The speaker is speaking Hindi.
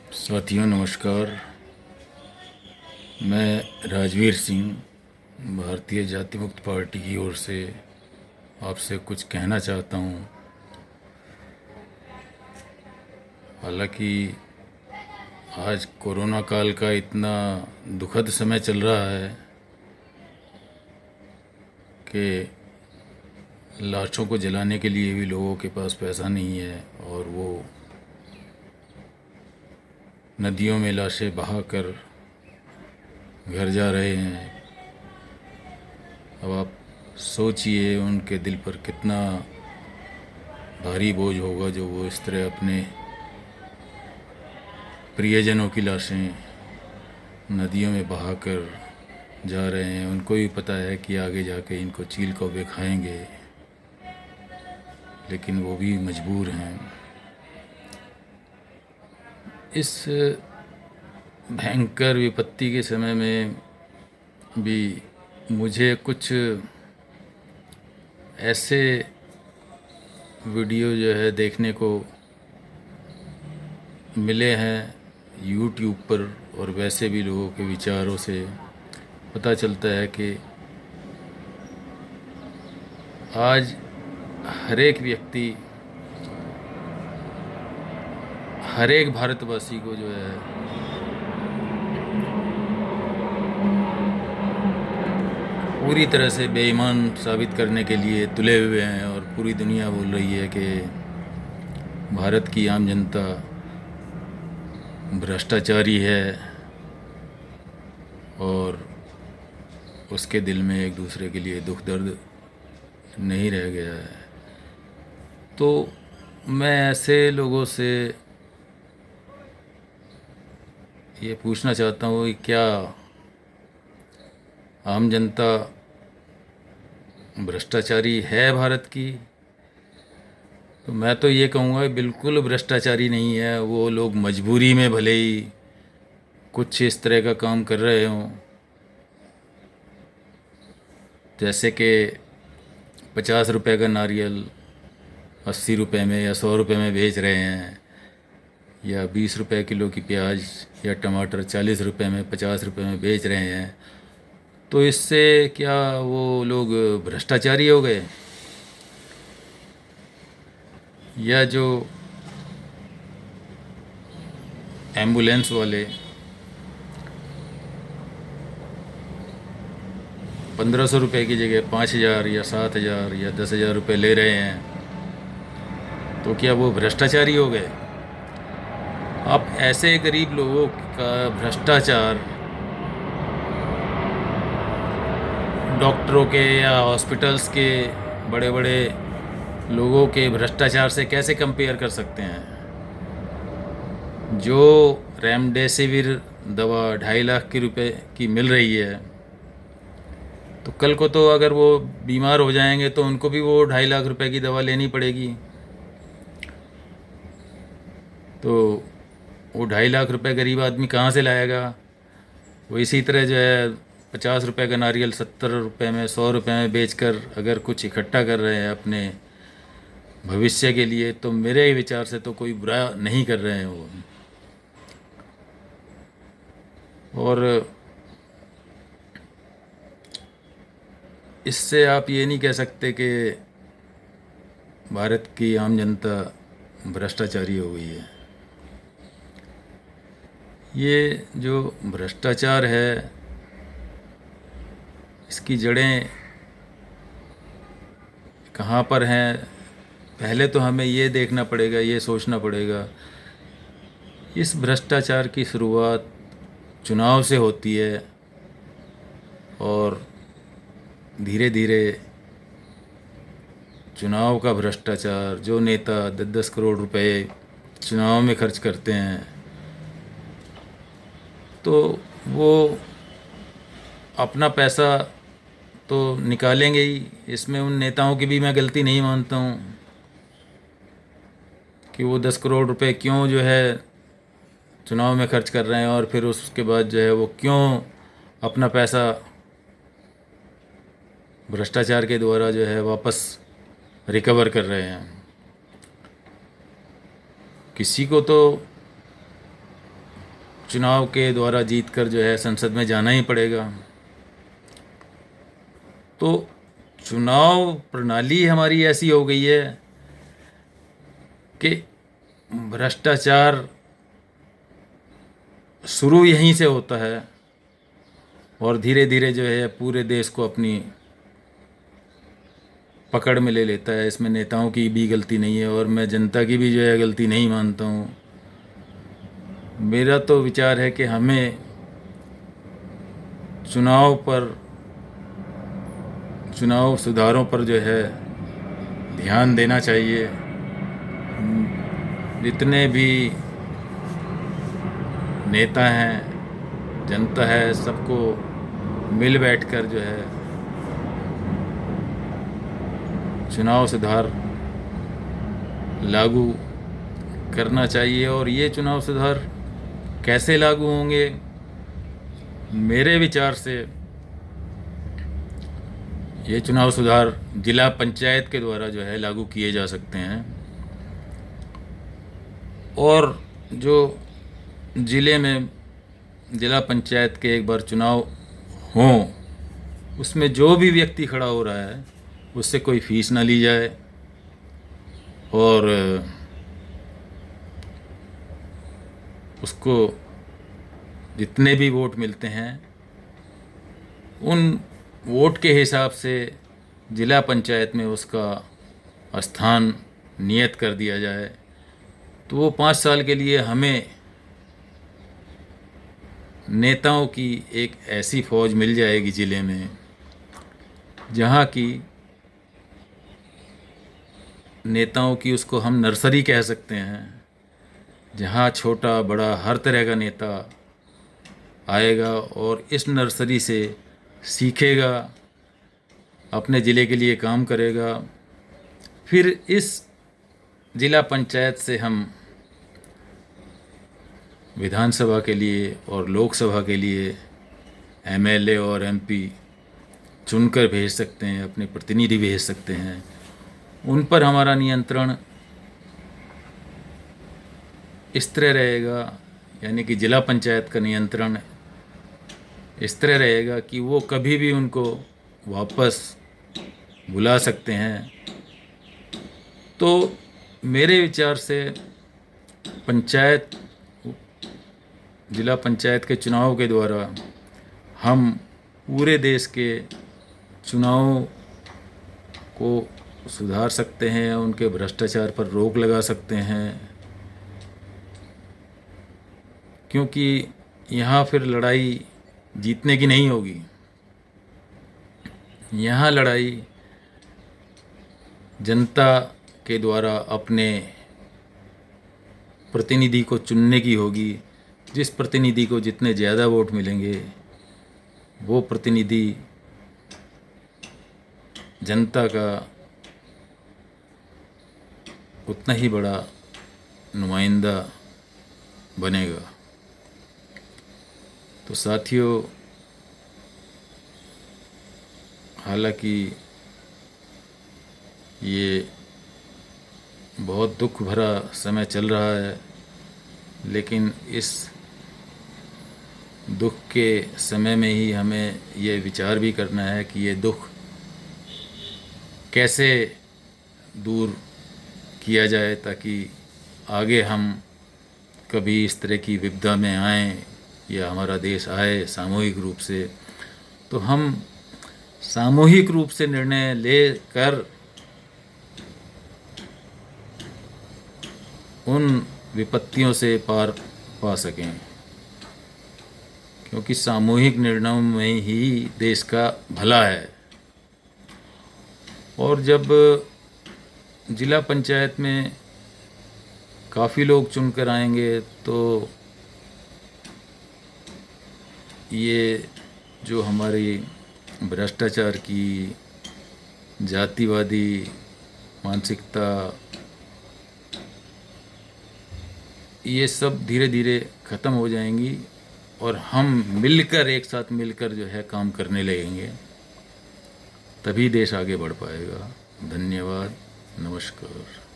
साथियों नमस्कार। मैं राजवीर सिंह भारतीय जाति मुक्त पार्टी की ओर से आपसे कुछ कहना चाहता हूँ। हालांकि आज कोरोना काल का इतना दुखद समय चल रहा है कि लाशों को जलाने के लिए भी लोगों के पास पैसा नहीं है और वो नदियों में लाशें बहाकर घर जा रहे हैं। अब आप सोचिए उनके दिल पर कितना भारी बोझ होगा जो वो इस तरह अपने प्रियजनों की लाशें नदियों में बहाकर जा रहे हैं। उनको भी पता है कि आगे जाके इनको चील कौवे खाएंगे, लेकिन वो भी मजबूर हैं। इस भयंकर विपत्ति के समय में भी मुझे कुछ ऐसे वीडियो जो है देखने को मिले हैं यूट्यूब पर, और वैसे भी लोगों के विचारों से पता चलता है कि आज हर एक व्यक्ति, हर एक भारतवासी को जो है पूरी तरह से बेईमान साबित करने के लिए तुले हुए हैं। और पूरी दुनिया बोल रही है कि भारत की आम जनता भ्रष्टाचारी है और उसके दिल में एक दूसरे के लिए दुख दर्द नहीं रह गया है। तो मैं ऐसे लोगों से ये पूछना चाहता हूँ कि क्या आम जनता भ्रष्टाचारी है भारत की? तो मैं तो ये कहूँगा बिल्कुल भ्रष्टाचारी नहीं है। वो लोग मजबूरी में भले ही कुछ इस तरह का काम कर रहे हों, जैसे कि 50 रुपए का नारियल 80 रुपए में या 100 रुपए में बेच रहे हैं, या 20 रुपए किलो की प्याज या टमाटर 40 रुपए में 50 रुपए में बेच रहे हैं। तो इससे क्या वो लोग भ्रष्टाचारी हो गए? या जो एम्बुलेंस वाले 1500 रुपए की जगह 5000 या 7000 या 10,000 रुपए ले रहे हैं, तो क्या वो भ्रष्टाचारी हो गए? आप ऐसे गरीब लोगों का भ्रष्टाचार डॉक्टरों के या हॉस्पिटल्स के बड़े बड़े लोगों के भ्रष्टाचार से कैसे कंपेयर कर सकते हैं? जो रेमडेसिविर दवा 2.5 लाख की रुपए की मिल रही है, तो कल को तो अगर वो बीमार हो जाएंगे तो उनको भी वो 2.5 लाख रुपए की दवा लेनी पड़ेगी। तो वो 2.5 लाख रुपए गरीब आदमी कहाँ से लाएगा? वो इसी तरह जो है 50 रुपए का नारियल 70 रुपए में 100 रुपए में बेचकर अगर कुछ इकट्ठा कर रहे हैं अपने भविष्य के लिए, तो मेरे विचार से तो कोई बुरा नहीं कर रहे हैं वो। और इससे आप ये नहीं कह सकते कि भारत की आम जनता भ्रष्टाचारी हो गई है। ये जो भ्रष्टाचार है, इसकी जड़ें कहाँ पर हैं? पहले तो हमें ये देखना पड़ेगा, ये सोचना पड़ेगा। इस भ्रष्टाचार की शुरुआत चुनाव से होती है और धीरे धीरे चुनाव का भ्रष्टाचार, जो नेता 10-10 करोड़ रुपए चुनाव में खर्च करते हैं, तो वो अपना पैसा तो निकालेंगे ही। इसमें उन नेताओं की भी मैं गलती नहीं मानता हूँ कि वो 10 करोड़ रुपए क्यों जो है चुनाव में खर्च कर रहे हैं और फिर उसके बाद जो है वो क्यों अपना पैसा भ्रष्टाचार के द्वारा जो है वापस रिकवर कर रहे हैं। किसी को तो चुनाव के द्वारा जीतकर जो है संसद में जाना ही पड़ेगा। तो चुनाव प्रणाली हमारी ऐसी हो गई है कि भ्रष्टाचार शुरू यहीं से होता है और धीरे धीरे जो है पूरे देश को अपनी पकड़ में ले लेता है। इसमें नेताओं की भी गलती नहीं है और मैं जनता की भी जो है गलती नहीं मानता हूँ। मेरा तो विचार है कि हमें चुनाव सुधारों पर जो है ध्यान देना चाहिए। जितने भी नेता हैं, जनता है, सबको मिल बैठकर जो है चुनाव सुधार लागू करना चाहिए। और ये चुनाव सुधार कैसे लागू होंगे? मेरे विचार से ये चुनाव सुधार जिला पंचायत के द्वारा जो है लागू किए जा सकते हैं। और जो ज़िले में जिला पंचायत के एक बार चुनाव हों, उसमें जो भी व्यक्ति खड़ा हो रहा है उससे कोई फीस ना ली जाए और उसको जितने भी वोट मिलते हैं उन वोट के हिसाब से जिला पंचायत में उसका स्थान नियत कर दिया जाए। तो वो 5 साल के लिए हमें नेताओं की एक ऐसी फौज मिल जाएगी ज़िले में, जहाँ की नेताओं की उसको हम नर्सरी कह सकते हैं, जहाँ छोटा बड़ा हर तरह का नेता आएगा और इस नर्सरी से सीखेगा, अपने ज़िले के लिए काम करेगा। फिर इस ज़िला पंचायत से हम विधानसभा के लिए और लोकसभा के लिए एमएलए और एमपी चुनकर भेज सकते हैं, अपने प्रतिनिधि भेज सकते हैं। उन पर हमारा नियंत्रण इस तरह रहेगा, यानी कि जिला पंचायत का नियंत्रण इस तरह रहेगा कि वो कभी भी उनको वापस बुला सकते हैं। तो मेरे विचार से जिला पंचायत के चुनाव के द्वारा हम पूरे देश के चुनावों को सुधार सकते हैं, उनके भ्रष्टाचार पर रोक लगा सकते हैं। क्योंकि यहाँ फिर लड़ाई जीतने की नहीं होगी, यहाँ लड़ाई जनता के द्वारा अपने प्रतिनिधि को चुनने की होगी। जिस प्रतिनिधि को जितने ज़्यादा वोट मिलेंगे वो प्रतिनिधि जनता का उतना ही बड़ा नुमाइंदा बनेगा। तो साथियों, हालांकि ये बहुत दुख भरा समय चल रहा है, लेकिन इस दुख के समय में ही हमें ये विचार भी करना है कि ये दुख कैसे दूर किया जाए, ताकि आगे हम कभी इस तरह की विपदा में आएँ या हमारा देश आए सामूहिक रूप से, तो हम सामूहिक रूप से निर्णय लेकर उन विपत्तियों से पार पा सकें। क्योंकि सामूहिक निर्णयों में ही देश का भला है। और जब जिला पंचायत में काफ़ी लोग चुनकर आएंगे तो ये जो हमारी भ्रष्टाचार की जातिवादी मानसिकता, ये सब धीरे धीरे ख़त्म हो जाएंगी और हम मिलकर, एक साथ मिलकर जो है काम करने लगेंगे, तभी देश आगे बढ़ पाएगा। धन्यवाद, नमस्कार।